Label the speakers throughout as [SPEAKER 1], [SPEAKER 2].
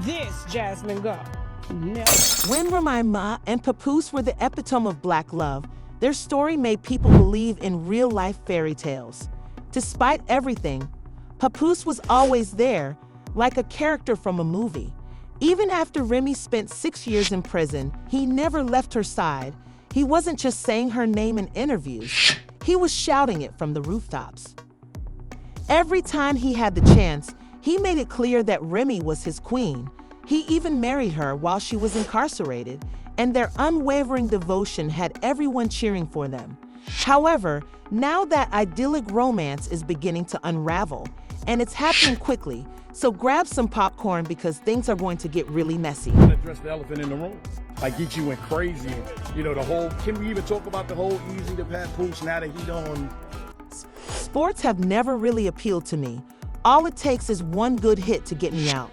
[SPEAKER 1] This Jasmine go. No.
[SPEAKER 2] When Remy and Papoose were the epitome of black love, their story made people believe in real-life fairy tales. Despite everything, Papoose was always there, like a character from a movie. Even after Remy spent 6 years in prison, he never left her side. He wasn't just saying her name in interviews, he was shouting it from the rooftops. Every time he had the chance, he made it clear that Remy was his queen. He even married her while she was incarcerated, and their unwavering devotion had everyone cheering for them. However, now that idyllic romance is beginning to unravel, and it's happening quickly, so grab some popcorn because things are going to get really messy.
[SPEAKER 3] Address the elephant in the room. Like, get you went crazy. You know, the whole, can we even talk about the whole Easy to Papoose now that he on?
[SPEAKER 2] Sports have never really appealed to me. All it takes is one good hit to get me out.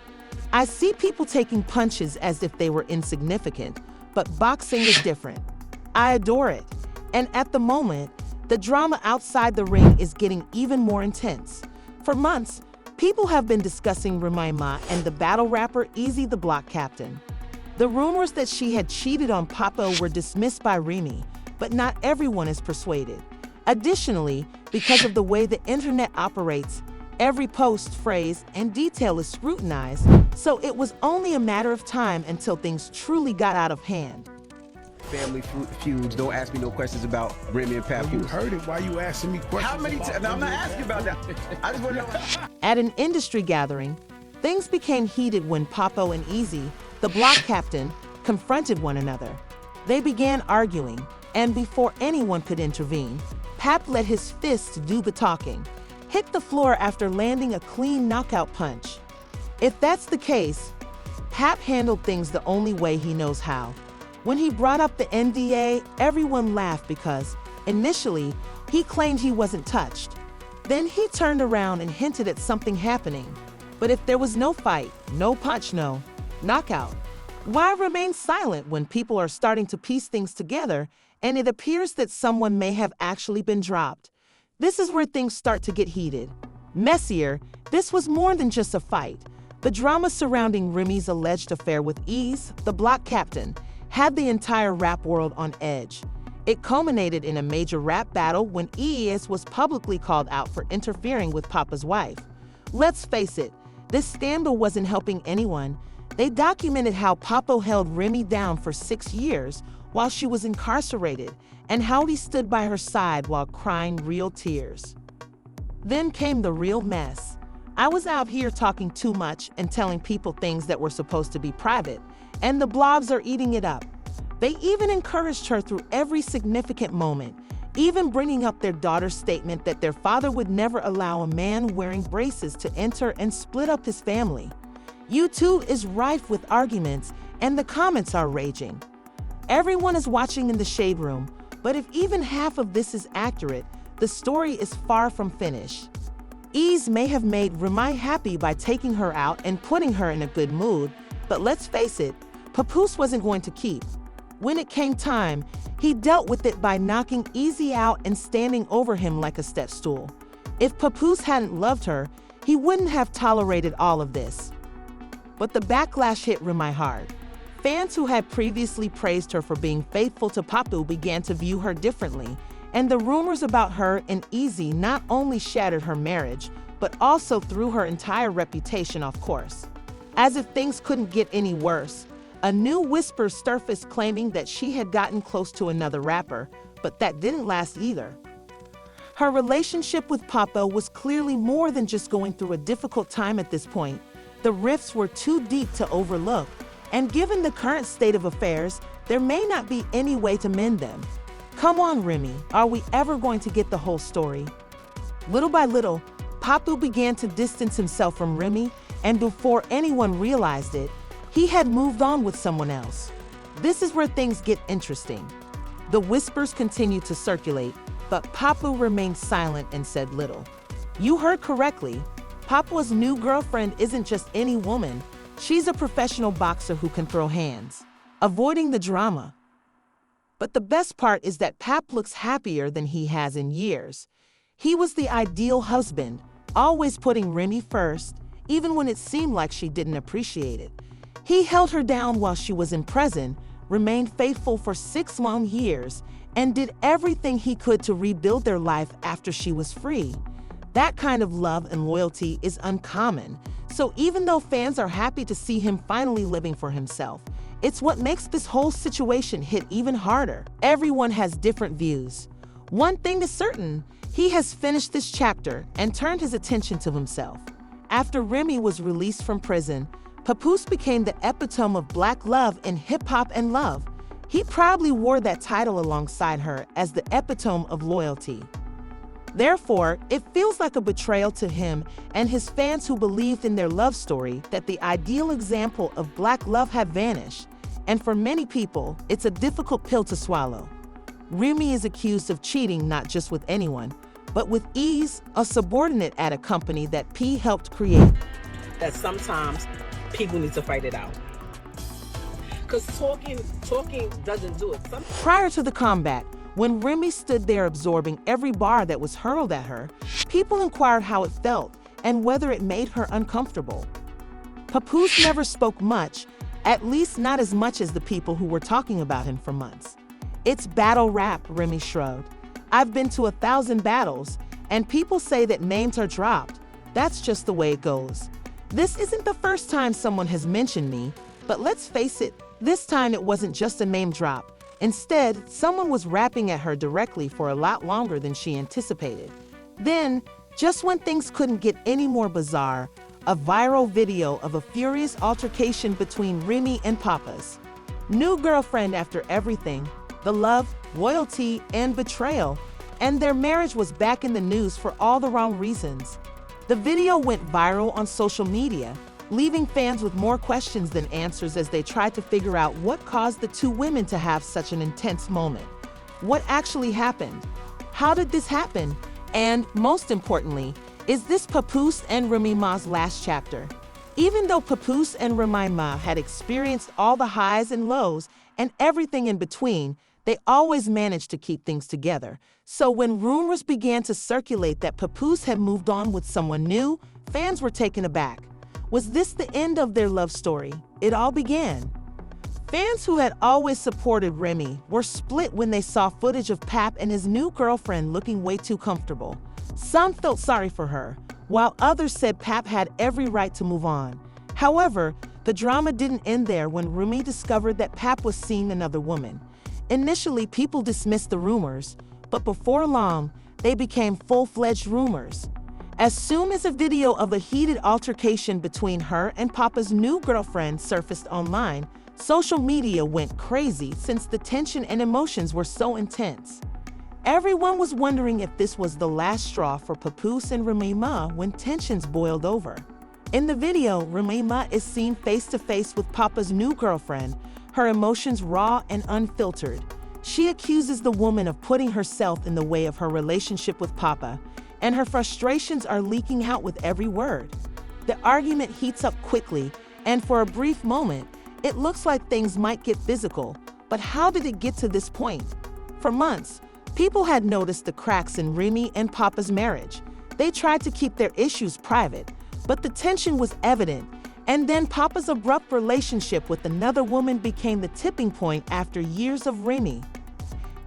[SPEAKER 2] I see people taking punches as if they were insignificant, but boxing is different. I adore it. And at the moment, the drama outside the ring is getting even more intense. For months, people have been discussing Remy and the battle rapper Easy the Block Captain. The rumors that she had cheated on Papo were dismissed by Remy, but not everyone is persuaded. Additionally, because of the way the internet operates, every post, phrase, and detail is scrutinized, so it was only a matter of time until things truly got out of hand.
[SPEAKER 4] Family feuds, don't ask me no questions about Remy and Papoose.
[SPEAKER 3] You heard it, why you asking me questions?
[SPEAKER 4] How many times? No, I'm not asking about that. I just want to know.
[SPEAKER 2] At an industry gathering, things became heated when Papo and Easy, the block captain, confronted one another. They began arguing, and before anyone could intervene, Pap let his fist do the talking, hit the floor after landing a clean knockout punch. If that's the case, Pap handled things the only way he knows how. When he brought up the NDA, everyone laughed because, initially, he claimed he wasn't touched. Then he turned around and hinted at something happening. But if there was no fight, no punch, no knockout, why remain silent when people are starting to piece things together and it appears that someone may have actually been dropped? This is where things start to get heated. Messier, this was more than just a fight. The drama surrounding Remy's alleged affair with Ease, the block captain, had the entire rap world on edge. It culminated in a major rap battle when Ease was publicly called out for interfering with Papa's wife. Let's face it, this scandal wasn't helping anyone. They documented how Papo held Remy down for 6 years while she was incarcerated and how he stood by her side while crying real tears. Then came the real mess. I was out here talking too much and telling people things that were supposed to be private, and the blogs are eating it up. They even encouraged her through every significant moment, even bringing up their daughter's statement that their father would never allow a man wearing braces to enter and split up his family. YouTube is rife with arguments, and the comments are raging. Everyone is watching in the shade room, but if even half of this is accurate, the story is far from finished. Ease may have made Remy happy by taking her out and putting her in a good mood, but let's face it, Papoose wasn't going to keep. When it came time, he dealt with it by knocking Easy out and standing over him like a step stool. If Papoose hadn't loved her, he wouldn't have tolerated all of this. But the backlash hit Remy hard. Fans who had previously praised her for being faithful to Papu began to view her differently, and the rumors about her and Easy not only shattered her marriage, but also threw her entire reputation off course. As if things couldn't get any worse, a new whisper surfaced claiming that she had gotten close to another rapper, but that didn't last either. Her relationship with Papo was clearly more than just going through a difficult time at this point. The rifts were too deep to overlook, and given the current state of affairs, there may not be any way to mend them. Come on, Remy, are we ever going to get the whole story? Little by little, Papu began to distance himself from Remy, and before anyone realized it, he had moved on with someone else. This is where things get interesting. The whispers continued to circulate, but Papu remained silent and said little. You heard correctly. Papu's new girlfriend isn't just any woman. She's a professional boxer who can throw hands, avoiding the drama. But the best part is that Pap looks happier than he has in years. He was the ideal husband, always putting Remy first, even when it seemed like she didn't appreciate it. He held her down while she was in prison, remained faithful for 6 long years, and did everything he could to rebuild their life after she was free. That kind of love and loyalty is uncommon, so even though fans are happy to see him finally living for himself, it's what makes this whole situation hit even harder. Everyone has different views. One thing is certain, he has finished this chapter and turned his attention to himself. After Remy was released from prison, Papoose became the epitome of black love in hip-hop and love. He proudly wore that title alongside her as the epitome of loyalty. Therefore, it feels like a betrayal to him and his fans who believed in their love story that the ideal example of black love had vanished, and for many people, it's a difficult pill to swallow. Remy is accused of cheating not just with anyone, but with Ease, a subordinate at a company that P helped create.
[SPEAKER 1] That sometimes people need to fight it out. Because talking doesn't do it.
[SPEAKER 2] Prior to the combat, when Remy stood there absorbing every bar that was hurled at her, people inquired how it felt and whether it made her uncomfortable. Papoose never spoke much, at least not as much as the people who were talking about him for months. It's battle rap, Remy shrugged. I've been to 1,000 battles, and people say that names are dropped. That's just the way it goes. This isn't the first time someone has mentioned me, but let's face it, this time it wasn't just a name drop. Instead, someone was rapping at her directly for a lot longer than she anticipated. Then, just when things couldn't get any more bizarre, a viral video of a furious altercation between Remy and Papoose. New girlfriend after everything, the love, loyalty, and betrayal, and their marriage was back in the news for all the wrong reasons. The video went viral on social media, leaving fans with more questions than answers as they tried to figure out what caused the two women to have such an intense moment. What actually happened? How did this happen? And most importantly, is this Papoose and Remy Ma's last chapter? Even though Papoose and Remy Ma had experienced all the highs and lows and everything in between, they always managed to keep things together. So when rumors began to circulate that Papoose had moved on with someone new, fans were taken aback. Was this the end of their love story? It all began. Fans who had always supported Remy were split when they saw footage of Pap and his new girlfriend looking way too comfortable. Some felt sorry for her, while others said Pap had every right to move on. However, the drama didn't end there when Remy discovered that Pap was seeing another woman. Initially, people dismissed the rumors, but before long, they became full-fledged rumors. As soon as a video of a heated altercation between her and Papa's new girlfriend surfaced online, social media went crazy since the tension and emotions were so intense. Everyone was wondering if this was the last straw for Papoose and Remy Ma when tensions boiled over. In the video, Remy Ma is seen face-to-face with Papa's new girlfriend, her emotions raw and unfiltered. She accuses the woman of putting herself in the way of her relationship with Papa, and her frustrations are leaking out with every word. The argument heats up quickly, and for a brief moment, it looks like things might get physical. But how did it get to this point? For months, people had noticed the cracks in Remy and Papa's marriage. They tried to keep their issues private, but the tension was evident. And then Papa's abrupt relationship with another woman became the tipping point after years of Remy.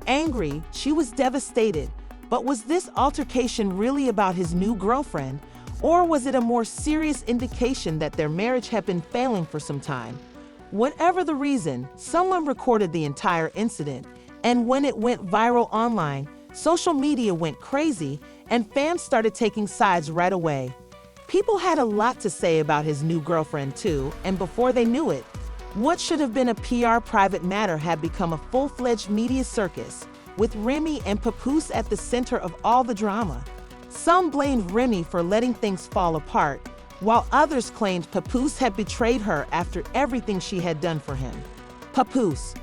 [SPEAKER 2] Angry, she was devastated. But was this altercation really about his new girlfriend, or was it a more serious indication that their marriage had been failing for some time? Whatever the reason, someone recorded the entire incident, and when it went viral online, social media went crazy, and fans started taking sides right away. People had a lot to say about his new girlfriend too, and before they knew it, what should have been a PR private matter had become a full-fledged media circus, with Remy and Papoose at the center of all the drama. Some blamed Remy for letting things fall apart, while others claimed Papoose had betrayed her after everything she had done for him. Papoose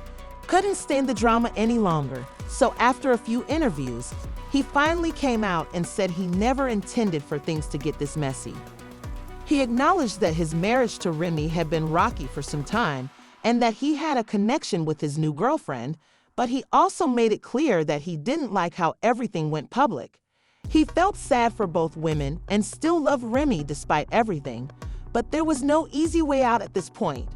[SPEAKER 2] couldn't stand the drama any longer, so after a few interviews, he finally came out and said he never intended for things to get this messy. He acknowledged that his marriage to Remy had been rocky for some time and that he had a connection with his new girlfriend, but he also made it clear that he didn't like how everything went public. He felt sad for both women and still loved Remy despite everything, but there was no easy way out at this point.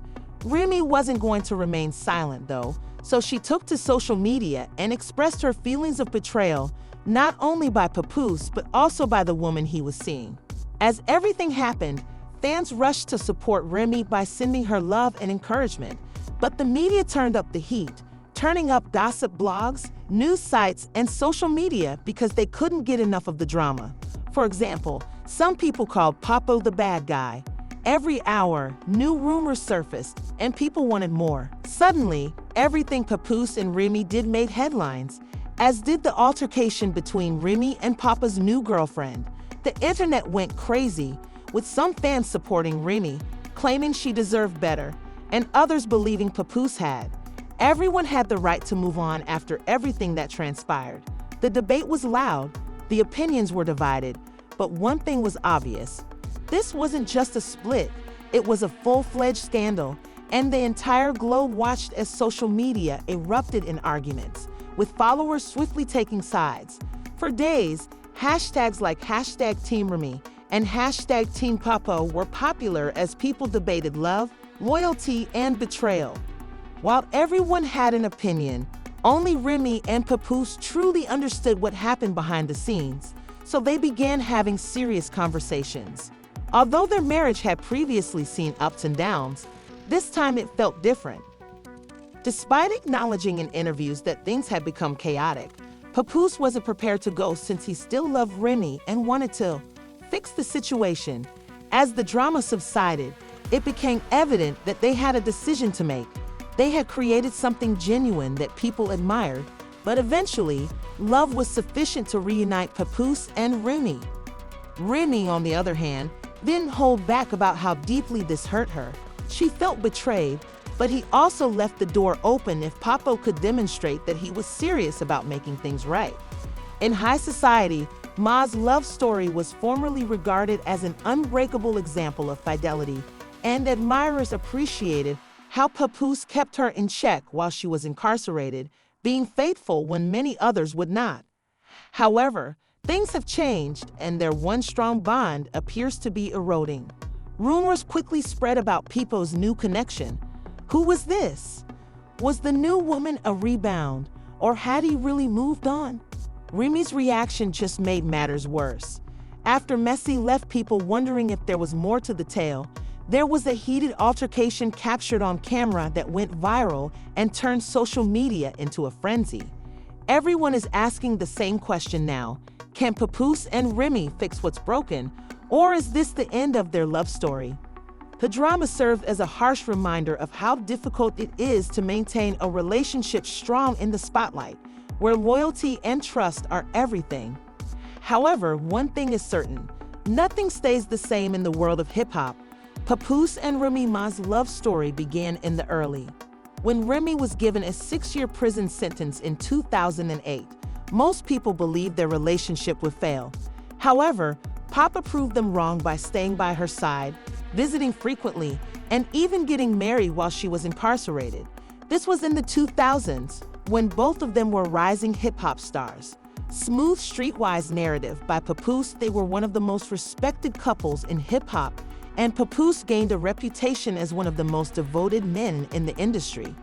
[SPEAKER 2] Remy wasn't going to remain silent though, so she took to social media and expressed her feelings of betrayal, not only by Papoose but also by the woman he was seeing. As everything happened, fans rushed to support Remy by sending her love and encouragement, but the media turned up the heat, turning up gossip blogs, news sites, and social media because they couldn't get enough of the drama. For example, some people called Papo the bad guy. Every hour, new rumors surfaced, and people wanted more. Suddenly, everything Papoose and Remy did made headlines, as did the altercation between Remy and Papa's new girlfriend. The internet went crazy, with some fans supporting Remy, claiming she deserved better, and others believing Papoose had. Everyone had the right to move on after everything that transpired. The debate was loud, the opinions were divided, but one thing was obvious. This wasn't just a split, it was a full-fledged scandal, and the entire globe watched as social media erupted in arguments, with followers swiftly taking sides. For days, hashtags like #TeamRemy and #TeamPapo were popular as people debated love, loyalty, and betrayal. While everyone had an opinion, only Remy and Papoose truly understood what happened behind the scenes, so they began having serious conversations. Although their marriage had previously seen ups and downs, this time it felt different. Despite acknowledging in interviews that things had become chaotic, Papoose wasn't prepared to go since he still loved Remy and wanted to fix the situation. As the drama subsided, it became evident that they had a decision to make. They had created something genuine that people admired, but eventually, love was sufficient to reunite Papoose and Remy. Remy, on the other hand, didn't hold back about how deeply this hurt her. She felt betrayed, but he also left the door open if Papo could demonstrate that he was serious about making things right. In high society, Ma's love story was formerly regarded as an unbreakable example of fidelity, and admirers appreciated how Papoose kept her in check while she was incarcerated, being faithful when many others would not. However, things have changed, and their once strong bond appears to be eroding. Rumors quickly spread about Papo's new connection. Who was this? Was the new woman a rebound, or had he really moved on? Remy's reaction just made matters worse. After Messi left people wondering if there was more to the tale, there was a heated altercation captured on camera that went viral and turned social media into a frenzy. Everyone is asking the same question now. Can Papoose and Remy fix what's broken, or is this the end of their love story? The drama served as a harsh reminder of how difficult it is to maintain a relationship strong in the spotlight, where loyalty and trust are everything. However, one thing is certain, nothing stays the same in the world of hip-hop. Papoose and Remy Ma's love story began in the early. When Remy was given a 6-year prison sentence in 2008, most people believed their relationship would fail. However, Papa proved them wrong by staying by her side, visiting frequently, and even getting married while she was incarcerated. This was in the 2000s, when both of them were rising hip-hop stars. Smooth streetwise narrative by Papoose, they were one of the most respected couples in hip-hop, and Papoose gained a reputation as one of the most devoted men in the industry.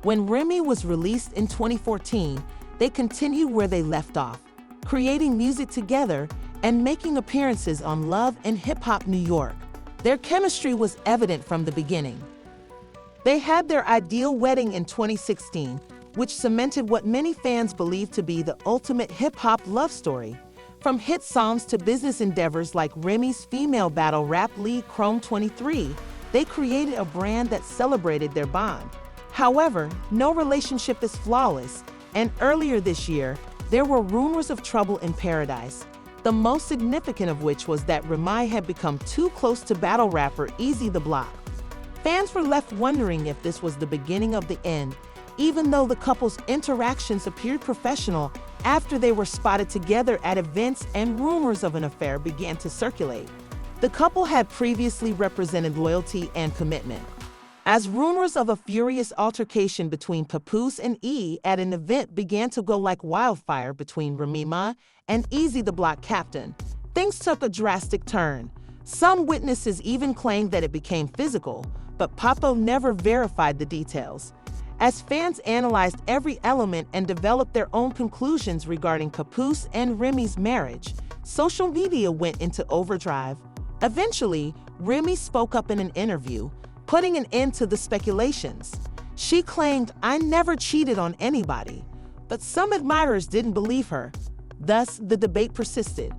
[SPEAKER 2] When Remy was released in 2014, they continued where they left off, creating music together and making appearances on Love and Hip Hop New York. Their chemistry was evident from the beginning. They had their ideal wedding in 2016, which cemented what many fans believe to be the ultimate hip-hop love story. From hit songs to business endeavors like Remy's female battle rap league Chrome 23, they created a brand that celebrated their bond. However, no relationship is flawless, and earlier this year, there were rumors of trouble in paradise, the most significant of which was that Remy had become too close to battle rapper Easy the Block. Fans were left wondering if this was the beginning of the end, even though the couple's interactions appeared professional after they were spotted together at events and rumors of an affair began to circulate. The couple had previously represented loyalty and commitment. As rumors of a furious altercation between Papoose and E at an event began to go like wildfire between Remy Ma and Easy the Block Captain, things took a drastic turn. Some witnesses even claimed that it became physical, but Papo never verified the details. As fans analyzed every element and developed their own conclusions regarding Papoose and Remy's marriage, social media went into overdrive. Eventually, Remy spoke up in an interview, putting an end to the speculations. She claimed, "I never cheated on anybody," but some admirers didn't believe her. Thus, the debate persisted.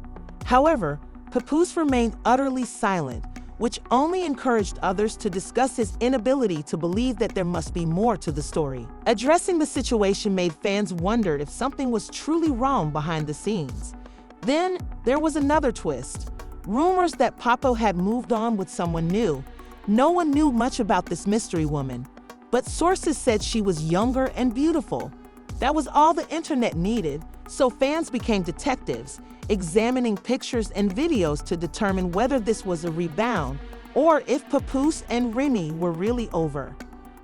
[SPEAKER 2] However, Papoose remained utterly silent, which only encouraged others to discuss his inability to believe that there must be more to the story. Addressing the situation made fans wonder if something was truly wrong behind the scenes. Then, there was another twist. Rumors that Papo had moved on with someone new. No one knew much about this mystery woman, but sources said she was younger and beautiful. That was all the internet needed, so fans became detectives, examining pictures and videos to determine whether this was a rebound or if Papoose and Remy were really over.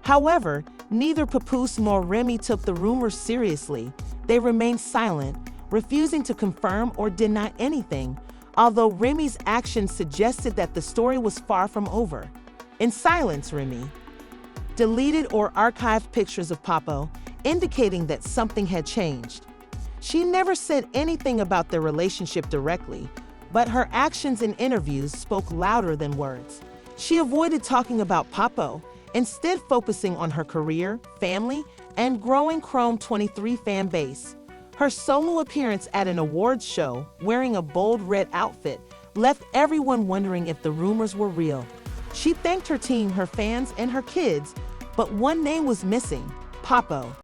[SPEAKER 2] However, neither Papoose nor Remy took the rumors seriously. They remained silent, refusing to confirm or deny anything, although Remy's actions suggested that the story was far from over. In silence, Remy deleted or archived pictures of Papo, indicating that something had changed. She never said anything about their relationship directly, but her actions in interviews spoke louder than words. She avoided talking about Papo, instead focusing on her career, family, and growing Chrome 23 fan base. Her solo appearance at an awards show, wearing a bold red outfit, left everyone wondering if the rumors were real. She thanked her team, her fans, and her kids, but one name was missing: Papo.